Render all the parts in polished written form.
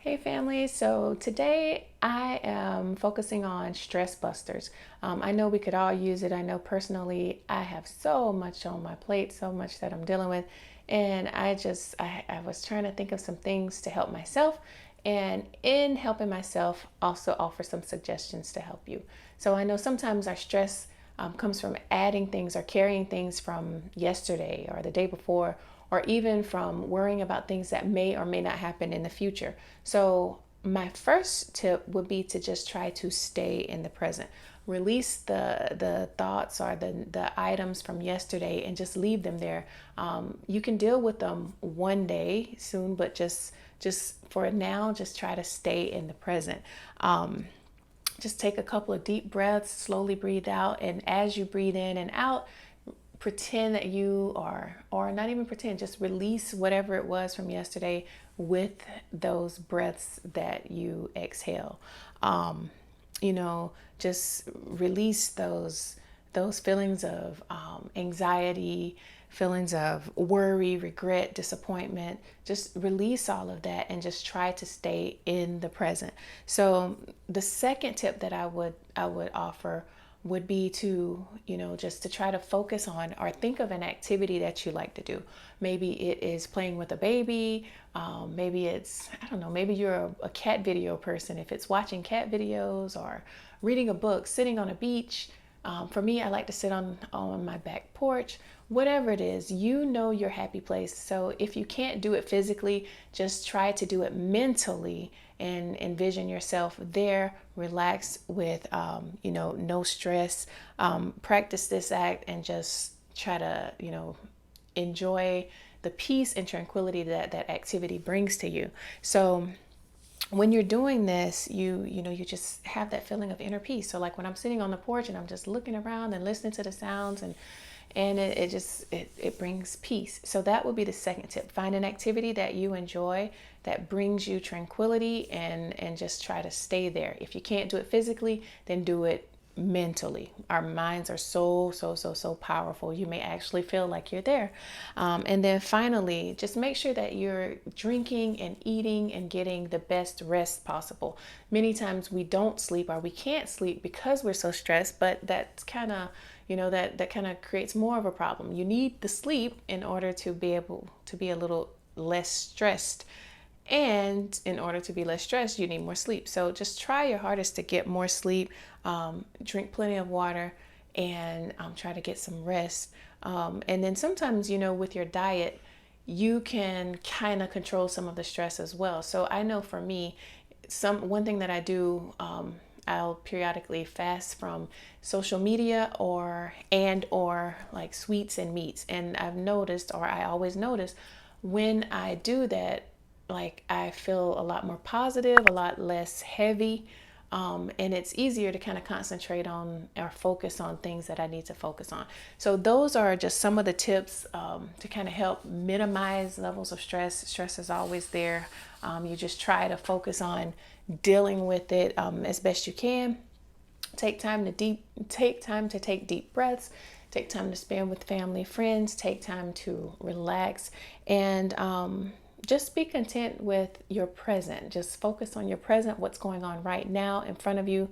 Hey family, so today I am focusing on stress busters. I know we could all use it. I know personally I have so much on my plate, so much that I'm dealing with, and I was trying to think of some things to help myself, and in helping myself, also offer some suggestions to help you. So I know sometimes our stress comes from adding things or carrying things from yesterday or the day before, or even from worrying about things that may or may not happen in the future. So, my first tip would be to just try to stay in the present. Release the thoughts or the items from yesterday and just leave them there. You can deal with them one day soon, but just for now, just try to stay in the present. Just take a couple of deep breaths, slowly breathe out, and as you breathe in and out, pretend that you are, or not even pretend, just release whatever it was from yesterday with those breaths that you exhale. Um, just release those feelings of anxiety, feelings of worry, regret, disappointment. Just release all of that and just try to stay in the present. So the second tip that I would offer would be to, just to try to focus on or think of an activity that you like to do. Maybe it is playing with a baby. Maybe it's, I don't know, maybe you're a cat video person. If it's watching cat videos or reading a book, sitting on a beach. For me, I like to sit on my back porch. Whatever it is, you know your happy place. So if you can't do it physically, just try to do it mentally and envision yourself there, relax with, no stress. Practice this act and just try to, enjoy the peace and tranquility that that activity brings to you. So when you're doing this, you just have that feeling of inner peace. So like when I'm sitting on the porch and I'm just looking around and listening to the sounds, and it brings peace. So that would be the second tip. Find an activity that you enjoy that brings you tranquility, and just try to stay there. If you can't do it physically, then do it mentally. Our minds are so powerful. You may actually feel like you're there. And then finally, just make sure that you're drinking and eating and getting the best rest possible. Many times we don't sleep or we can't sleep because we're so stressed, but that's kind of, that kind of creates more of a problem. You need the sleep in order to be able to be a little less stressed. And in order to be less stressed, you need more sleep. So just try your hardest to get more sleep, drink plenty of water, and try to get some rest. And then sometimes, with your diet, you can kind of control some of the stress as well. So I know for me, one thing that I do, I'll periodically fast from social media or like sweets and meats. And I've noticed, or I always notice, when I do that, like I feel a lot more positive, a lot less heavy. And it's easier to kind of concentrate on or focus on things that I need to focus on. So those are just some of the tips to kind of help minimize levels of stress. Stress is always there. You just try to focus on dealing with it as best you can. Take time to take deep breaths. Take time to spend with family, friends. Take time to relax, and just be content with your present. Just focus on your present, what's going on right now in front of you.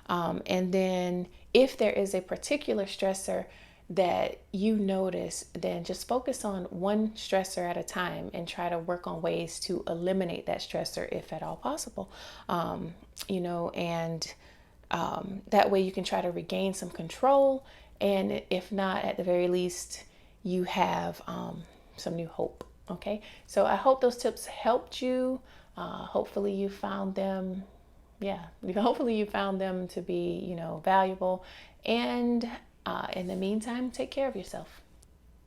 And then if there is a particular stressor that you notice, then just focus on one stressor at a time and try to work on ways to eliminate that stressor if at all possible. And that way you can try to regain some control. And if not, at the very least, you have some new hope. Okay, so I hope those tips helped you. Hopefully you found them, yeah, hopefully you found them to be, valuable. And in the meantime, take care of yourself.